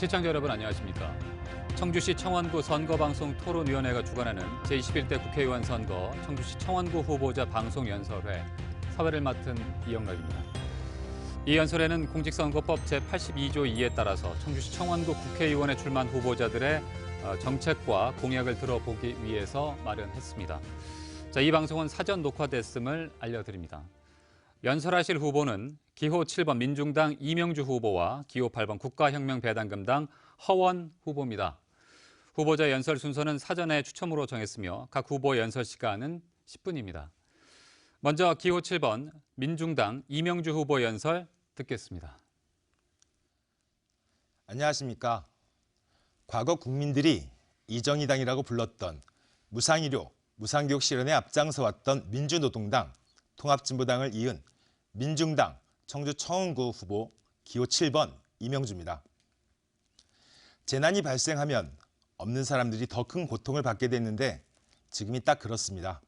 시청자 여러분 안녕하십니까. 청주시 청원구 선거방송 토론위원회가 주관하는 제21대 국회의원 선거 청주시 청원구 후보자 방송연설회 사회를 맡은 이영락입니다. 이 연설회는 공직선거법 제82조 2에 따라서 청주시 청원구 국회의원에 출마한 후보자들의 정책과 공약을 들어보기 위해서 마련했습니다. 이 방송은 사전 녹화됐음을 알려드립니다. 연설하실 후보는 기호 7번 민중당 이명주 후보와 기호 8번 국가혁명배당금당 허원 후보입니다. 후보자 연설 순서는 사전에 추첨으로 정했으며 각 후보 연설 시간은 10분입니다. 먼저 기호 7번 민중당 이명주 후보 연설 듣겠습니다. 안녕하십니까. 과거 국민들이 이정희당이라고 불렀던 무상의료, 무상교육 실현에 앞장서왔던 민주노동당, 통합진보당을 이은 민중당 청주 청원구 후보 기호 7번 이명주입니다. 재난이 발생하면 없는 사람들이 더 큰 고통을 받게 됐는데 지금이 딱 그렇습니다.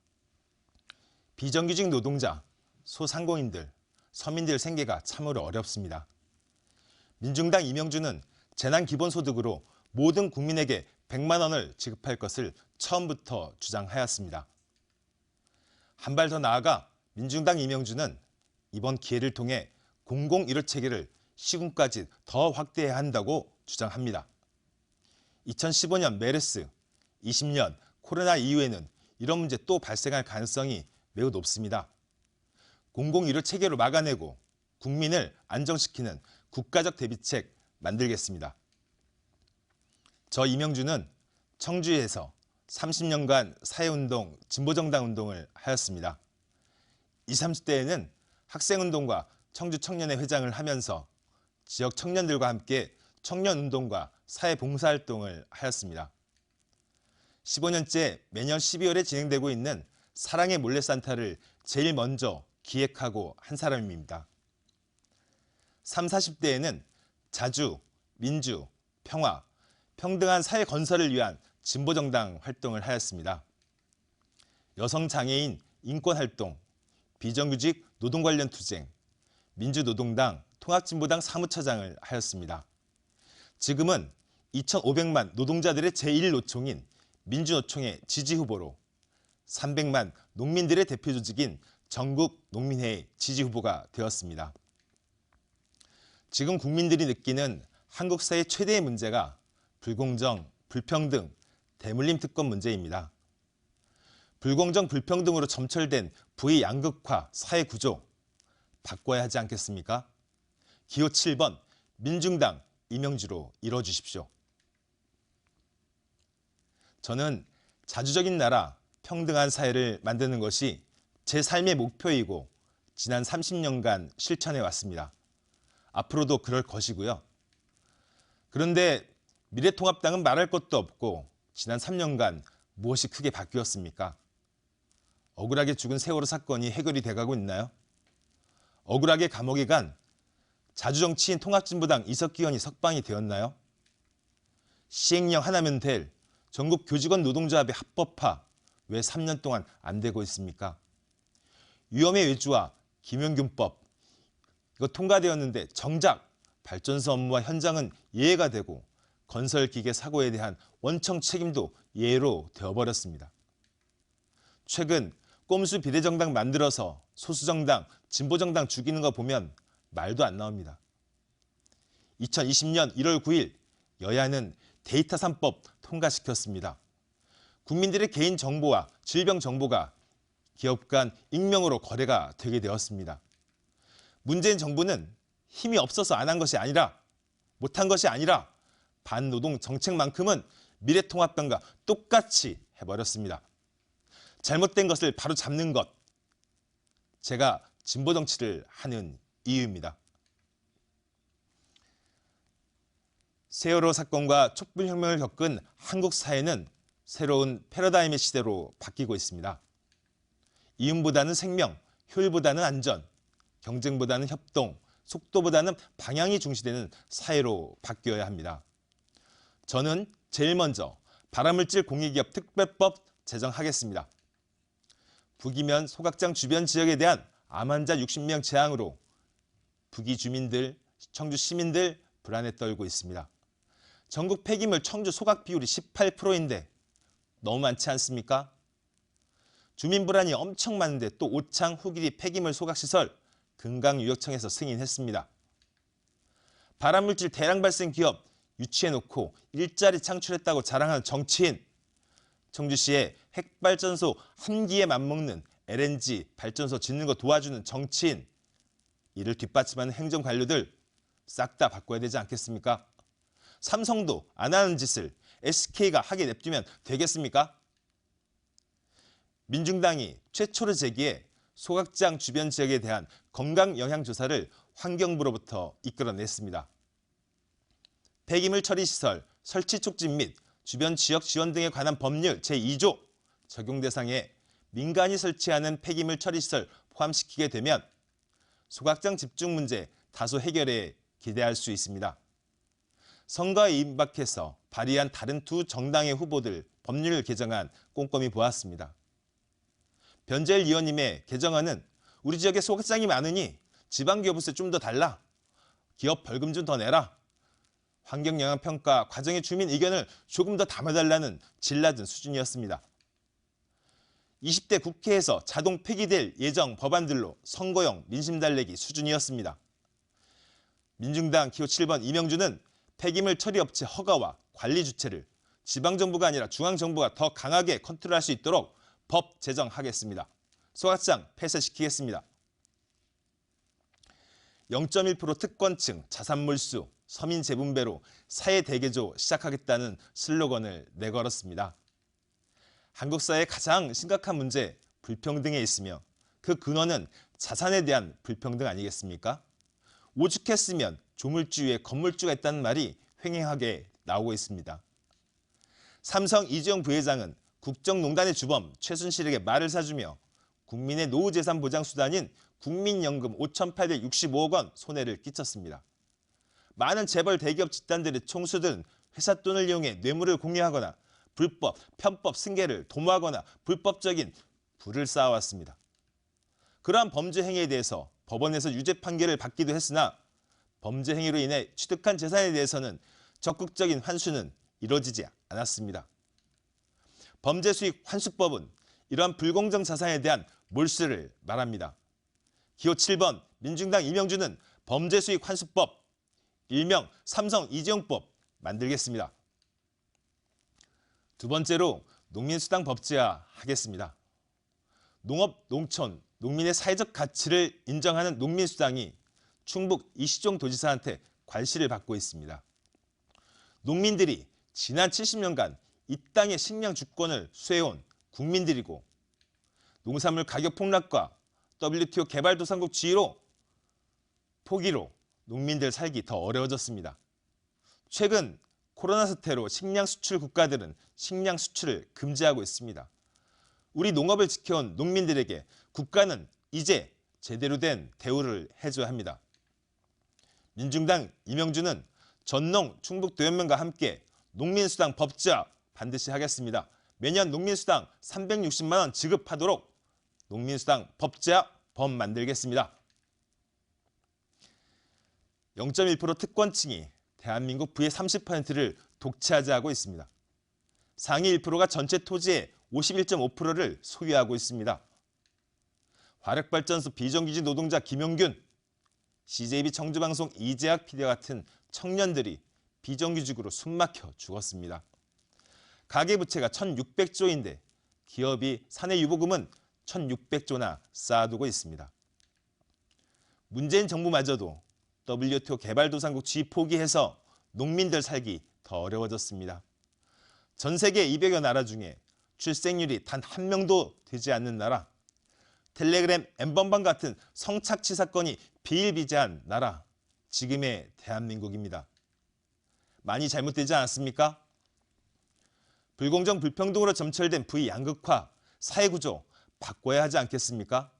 비정규직 노동자, 소상공인들, 서민들 생계가 참으로 어렵습니다. 민중당 이명주는 재난기본소득으로 모든 국민에게 100만 원을 지급할 것을 처음부터 주장하였습니다. 한 발 더 나아가 민중당 이명주는 이번 기회를 통해 공공의료 체계를 시군까지 더 확대해야 한다고 주장합니다. 2015년 메르스, 20년 코로나 이후에는 이런 문제 또 발생할 가능성이 매우 높습니다. 공공의료 체계로 막아내고 국민을 안정시키는 국가적 대비책 만들겠습니다. 저 이명주는 청주에서 30년간 사회운동, 진보정당 운동을 하였습니다. 20, 30대에는 학생운동과 청주 청년회 회장을 하면서 지역 청년들과 함께 청년운동과 사회봉사활동을 하였습니다. 15년째 매년 12월에 진행되고 있는 사랑의 몰래산타를 제일 먼저 기획하고 한 사람입니다. 30, 40대에는 자주, 민주, 평화, 평등한 사회 건설을 위한 진보정당 활동을 하였습니다. 여성장애인 인권활동, 비정규직 노동 관련 투쟁, 민주노동당, 통합진보당 사무처장을 하였습니다. 지금은 2,500만 노동자들의 제1노총인 민주노총의 지지후보로 300만 농민들의 대표조직인 전국농민회의 지지후보가 되었습니다. 지금 국민들이 느끼는 한국 사회 최대의 문제가 불공정, 불평등, 대물림 특권 문제입니다. 불공정, 불평등으로 점철된 부의 양극화 사회구조 바꿔야 하지 않겠습니까? 기호 7번 민중당 이명주로 이뤄주십시오. 저는 자주적인 나라, 평등한 사회를 만드는 것이 제 삶의 목표이고 지난 30년간 실천해 왔습니다. 앞으로도 그럴 것이고요. 그런데 미래통합당은 말할 것도 없고 지난 3년간 무엇이 크게 바뀌었습니까? 억울하게 죽은 세월호 사건이 해결이 돼가고 있나요? 억울하게 감옥에 간 자주정치인 통합진보당 이석기 의원이 석방이 되었나요? 시행령 하나면 될 전국 교직원 노동조합의 합법화 왜 3년 동안 안 되고 있습니까? 위험의 외주와 김용균법 이거 통과되었는데 정작 발전소 업무와 현장은 예외가 되고 건설기계 사고에 대한 원청 책임도 예외로 되어버렸습니다. 최근 꼼수 비례정당 만들어서 소수정당, 진보정당 죽이는 거 보면 말도 안 나옵니다. 2020년 1월 9일 여야는 데이터 3법 통과시켰습니다. 국민들의 개인정보와 질병정보가 기업 간 익명으로 거래가 되게 되었습니다. 문재인 정부는 힘이 없어서 안 한 것이 아니라 못한 것이 아니라 반노동 정책만큼은 미래통합당과 똑같이 해버렸습니다. 잘못된 것을 바로 잡는 것, 제가 진보정치를 하는 이유입니다. 세월호 사건과 촛불혁명을 겪은 한국 사회는 새로운 패러다임의 시대로 바뀌고 있습니다. 이윤보다는 생명, 효율보다는 안전, 경쟁보다는 협동, 속도보다는 방향이 중시되는 사회로 바뀌어야 합니다. 저는 제일 먼저 발암물질 공유기업 특별법 제정하겠습니다. 북이면 소각장 주변 지역에 대한 암 환자 60명 제한으로 북이 주민들, 청주 시민들 불안에 떨고 있습니다. 전국 폐기물 청주 소각 비율이 18%인데 너무 많지 않습니까? 주민 불안이 엄청 많은데 또 오창 후기리 폐기물 소각시설 금강유역청에서 승인했습니다. 발암물질 대량 발생 기업 유치해놓고 일자리 창출했다고 자랑하는 정치인, 청주시에 핵발전소 한 기에 맞먹는 LNG 발전소 짓는 거 도와주는 정치인, 이를 뒷받침하는 행정관료들 싹 다 바꿔야 되지 않겠습니까? 삼성도 안 하는 짓을 SK가 하게 냅두면 되겠습니까? 민중당이 최초로 제기해 소각장 주변 지역에 대한 건강 영향 조사를 환경부로부터 이끌어냈습니다. 폐기물 처리 시설 설치 촉진 및 주변 지역 지원 등에 관한 법률 제2조 적용 대상에 민간이 설치하는 폐기물 처리 시설 포함시키게 되면 소각장 집중 문제 다소 해결에 기대할 수 있습니다. 선거에 임박해서 발의한 다른 두 정당의 후보들 법률 개정안 꼼꼼히 보았습니다. 변재일 의원님의 개정안은 우리 지역에 소각장이 많으니 지방기업부세 좀 더 달라, 기업 벌금 좀 더 내라, 환경영향평가 과정의 주민 의견을 조금 더 담아달라는 질 낮은 수준이었습니다. 20대 국회에서 자동 폐기될 예정 법안들로 선거용 민심 달래기 수준이었습니다. 민중당 기호 7번 이명주는 폐기물 처리업체 허가와 관리 주체를 지방정부가 아니라 중앙정부가 더 강하게 컨트롤할 수 있도록 법 제정하겠습니다. 소각장 폐쇄시키겠습니다. 0.1% 특권층, 자산몰수, 서민 재분배로 사회 대개조 시작하겠다는 슬로건을 내걸었습니다. 한국 사회의 가장 심각한 문제, 불평등에 있으며 그 근원은 자산에 대한 불평등 아니겠습니까? 오죽했으면 조물주 위에 건물주가 있다는 말이 횡행하게 나오고 있습니다. 삼성 이재용 부회장은 국정농단의 주범 최순실에게 말을 사주며 국민의 노후재산 보장수단인 국민연금 5,865억 원 손해를 끼쳤습니다. 많은 재벌 대기업 집단들의 총수들은 회사 돈을 이용해 뇌물을 공유하거나 불법, 편법 승계를 도모하거나 불법적인 부를 쌓아왔습니다. 그러한 범죄 행위에 대해서 법원에서 유죄 판결을 받기도 했으나 범죄 행위로 인해 취득한 재산에 대해서는 적극적인 환수는 이루어지지 않았습니다. 범죄수익 환수법은 이러한 불공정 자산에 대한 몰수를 말합니다. 기호 7번 민중당 이명주는 범죄수익 환수법, 일명 삼성 이재용법 만들겠습니다. 두 번째로 농민수당 법제화하겠습니다. 농업, 농촌, 농민의 사회적 가치를 인정하는 농민수당이 충북 이시종 도지사한테 관시를 받고 있습니다. 농민들이 지난 70년간 이 땅의 식량 주권을 수해온 국민들이고 농산물 가격 폭락과 WTO 개발도상국 지위로 포기로 농민들 살기 더 어려워졌습니다. 최근 코로나 사태로 식량 수출 국가들은 식량 수출을 금지하고 있습니다. 우리 농업을 지켜온 농민들에게 국가는 이제 제대로 된 대우를 해줘야 합니다. 민중당 이명주는 전농 충북도연맹과 함께 농민수당 법제화 반드시 하겠습니다. 매년 농민수당 360만 원 지급하도록 농민수당 법제화 법 만들겠습니다. 0.1% 특권층이 대한민국 부의 30%를 독차지하고 있습니다. 상위 1%가 전체 토지의 51.5%를 소유하고 있습니다. 화력발전소 비정규직 노동자 김용균, CJB 청주방송 이재학 PD와 같은 청년들이 비정규직으로 숨막혀 죽었습니다. 가계부채가 1,600조인데 기업이 사내유보금은 1,600조나 쌓아두고 있습니다. 문재인 정부마저도 WTO 개발도상국 지위 포기해서 농민들 살기 더 어려워졌습니다. 전 세계 200여 나라 중에 출생률이 단 한 명도 되지 않는 나라, 텔레그램 엠번방 같은 성착취 사건이 비일비재한 나라, 지금의 대한민국입니다. 많이 잘못되지 않았습니까? 불공정 불평등으로 점철된 부의 양극화, 사회구조 바꿔야 하지 않겠습니까?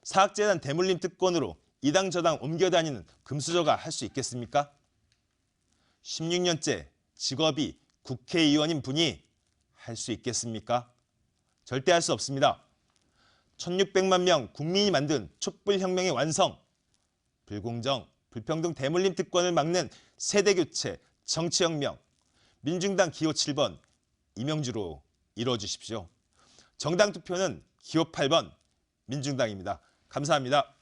사학재단 대물림 특권으로 이당 저당 옮겨다니는 금수저가 할 수 있겠습니까? 16년째 직업이 국회의원인 분이 할 수 있겠습니까? 절대 할 수 없습니다. 1600만 명 국민이 만든 촛불혁명의 완성, 불공정, 불평등 대물림 특권을 막는 세대교체, 정치혁명, 민중당 기호 7번 이명주로 이루어주십시오. 정당 투표는 기호 8번 민중당입니다. 감사합니다.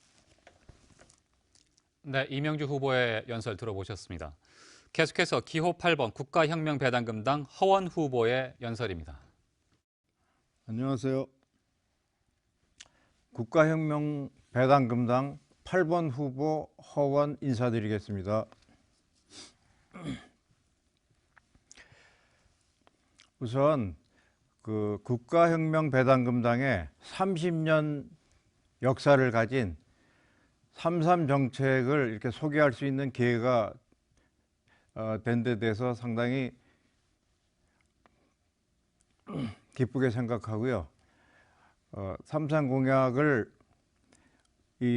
네, 이명주 후보의 연설 들어보셨습니다. 계속해서 기호 8번 국가혁명배당금당 허원 후보의 연설입니다. 안녕하세요. 국가혁명배당금당 8번 후보 허원 인사드리겠습니다. 우선 그 국가혁명배당금당의 30년 역사를 가진 3.3 정책을 이렇게 소개할 수 있는 기회가 된 데 대해서 상당히 기쁘게 생각하고요. 3.3 공약을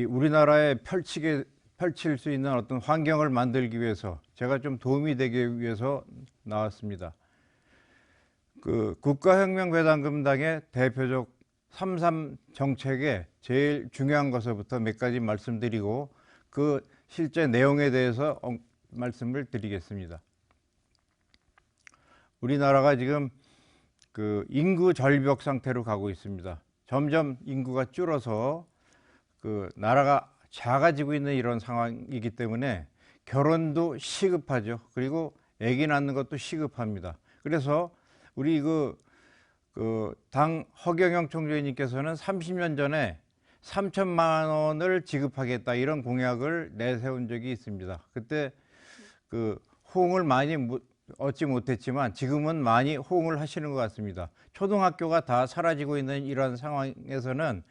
우리나라에 펼칠 수 있는 어떤 환경을 만들기 위해서 제가 좀 도움이 되기 위해서 나왔습니다. 그 국가혁명배당금당의 대표적 3.3 정책의 제일 중요한 것부터 몇 가지 말씀드리고 그 실제 내용에 대해서 말씀을 드리겠습니다. 우리나라가 지금 그 인구 절벽 상태로 가고 있습니다. 점점 인구가 줄어서 그 나라가 작아지고 있는 이런 상황이기 때문에 결혼도 시급하죠. 그리고 아기 낳는 것도 시급합니다. 그래서 우리 당 허경영 총재님께서는 30년 전에 3천만 원을 지급하겠다 이런 공약을 내세운 적이 있습니다. 그때 그 호응을 많이 얻지 못했지만 지금은 많이 호응을 하시는 것 같습니다. 초등학교가 다 사라지고 있는 이런 상황에서는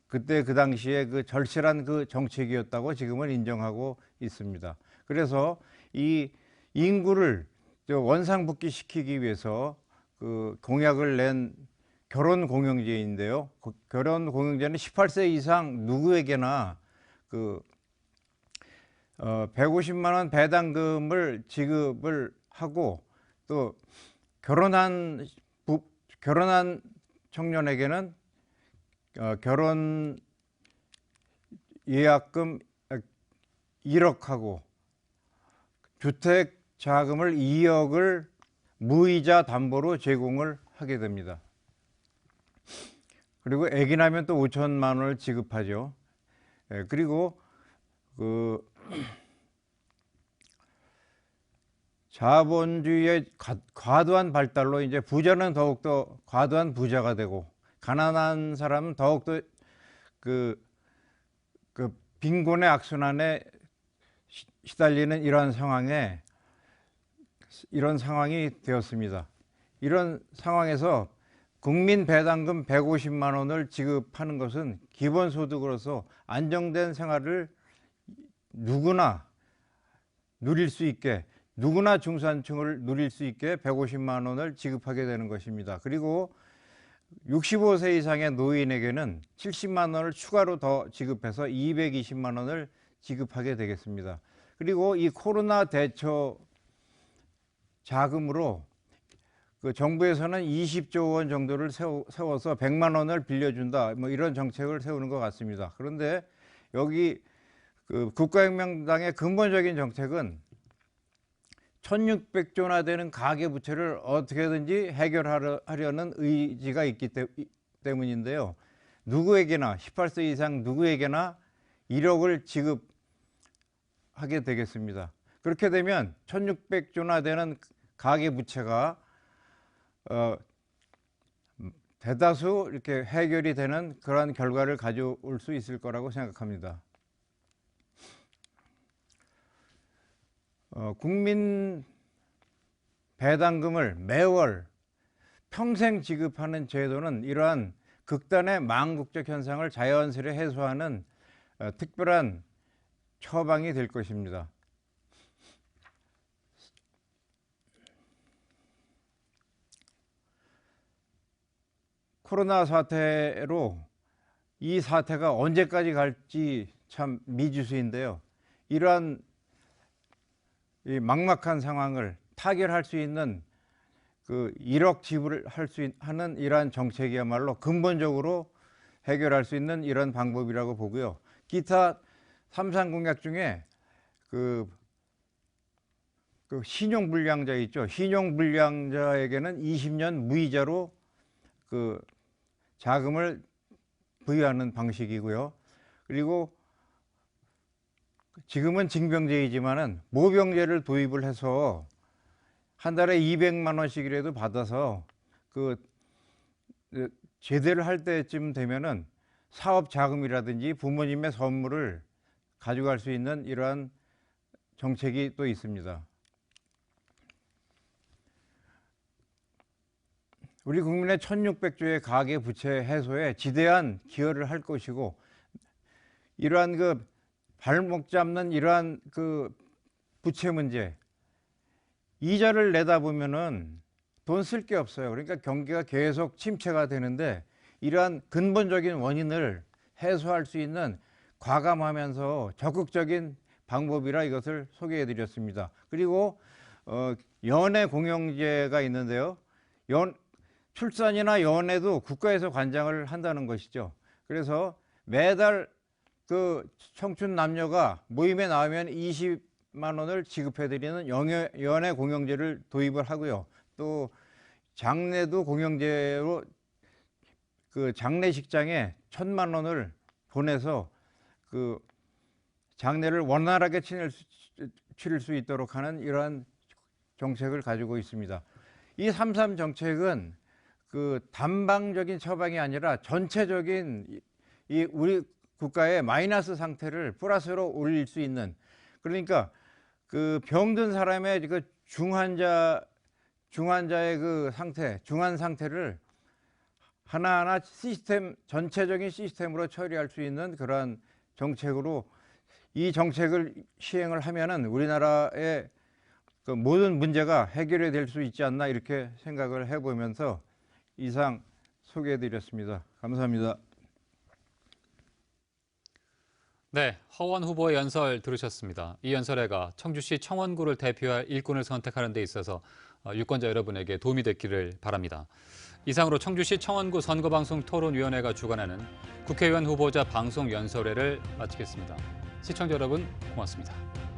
그때 그 당시에 그 절실한 그 정책이었다고 지금은 인정하고 있습니다. 그래서 이 인구를 원상복귀시키기 위해서 그 공약을 낸 결혼공영제인데요. 결혼공영제는 18세 이상 누구에게나 150만 원 배당금을 지급을 하고 또 결혼한 청년에게는 결혼 예약금 1억하고 주택 자금을 2억을 무이자 담보로 제공을 하게 됩니다. 그리고 아기 나면 또 5천만 원을 지급하죠. 그리고 자본주의의 과도한 발달로 이제 부자는 더욱더 과도한 부자가 되고 가난한 사람은 더욱더 그 빈곤의 악순환에 시달리는 이런 상황이 되었습니다. 이런 상황에서 국민 배당금 150만 원을 지급하는 것은 기본소득으로서 안정된 생활을 누구나 누릴 수 있게, 누구나 중산층을 누릴 수 있게 150만 원을 지급하게 되는 것입니다. 그리고 65세 이상의 노인에게는 70만 원을 추가로 더 지급해서 220만 원을 지급하게 되겠습니다. 그리고 이 코로나 대처 자금으로 그 정부에서는 20조 원 정도를 세워서 100만 원을 빌려준다, 뭐 이런 정책을 세우는 것 같습니다. 그런데 여기 그 국가혁명당의 근본적인 정책은 1600조나 되는 가계부채를 어떻게든지 해결하려는 의지가 있기 때문인데요. 누구에게나 18세 이상 누구에게나 1억을 지급하게 되겠습니다. 그렇게 되면 1600조나 되는 가계부채가 대다수 이렇게 해결이 되는 그러한 결과를 가져올 수 있을 거라고 생각합니다. 국민 배당금을 매월 평생 지급하는 제도는 이러한 극단의 망국적 현상을 자연스레 해소하는 특별한 처방이 될 것입니다. 코로나 사태로 이 사태가 언제까지 갈지 참 미지수인데요. 이러한 이 막막한 상황을 타결할 수 있는 그 1억 지불을 하는 이러한 정책이야말로 근본적으로 해결할 수 있는 이런 방법이라고 보고요. 기타 3.3 공약 중에 그 그 신용불량자 있죠. 신용불량자에게는 20년 무이자로 그 자금을 부여하는 방식이고요. 그리고 지금은 징병제이지만은 모병제를 도입을 해서 한 달에 200만 원씩이라도 받아서 그 제대를 할 때쯤 되면은 사업 자금이라든지 부모님의 선물을 가져갈 수 있는 이러한 정책이 또 있습니다. 우리 국민의 1600조의 가계 부채 해소에 지대한 기여를 할 것이고, 이러한 그 발목 잡는 이러한 그 부채 문제, 이자를 내다 보면은 돈 쓸 게 없어요. 그러니까 경기가 계속 침체가 되는데, 이러한 근본적인 원인을 해소할 수 있는 과감하면서 적극적인 방법이라 이것을 소개해 드렸습니다. 그리고 연애 공영제가 있는데요. 출산이나 연애도 국가에서 관장을 한다는 것이죠. 그래서 매달 그 청춘 남녀가 모임에 나오면 20만 원을 지급해 드리는 연애 공영제를 도입을 하고요. 또 장례도 공영제로 그 장례식장에 1,000만 원을 보내서 그 장례를 원활하게 치를 수 있도록 하는 이러한 정책을 가지고 있습니다. 이 3.3 정책은 그 단방적인 처방이 아니라 전체적인 이 우리 국가의 마이너스 상태를 플러스로 올릴 수 있는, 그러니까 그 병든 사람의 그 중환자의 그 상태, 중환 상태를 하나하나 전체적인 시스템으로 처리할 수 있는 그러한 정책으로, 이 정책을 시행을 하면은 우리나라의 그 모든 문제가 해결이 될 수 있지 않나 이렇게 생각을 해보면서 이상 소개해 드렸습니다. 감사합니다. 네, 허원 후보의 연설 들으셨습니다. 이 연설회가 청주시 청원구를 대표할 일꾼을 선택하는 데 있어서 유권자 여러분에게 도움이 됐기를 바랍니다. 이상으로 청주시 청원구 선거방송 토론위원회가 주관하는 국회의원 후보자 방송 연설회를 마치겠습니다. 시청자 여러분 고맙습니다.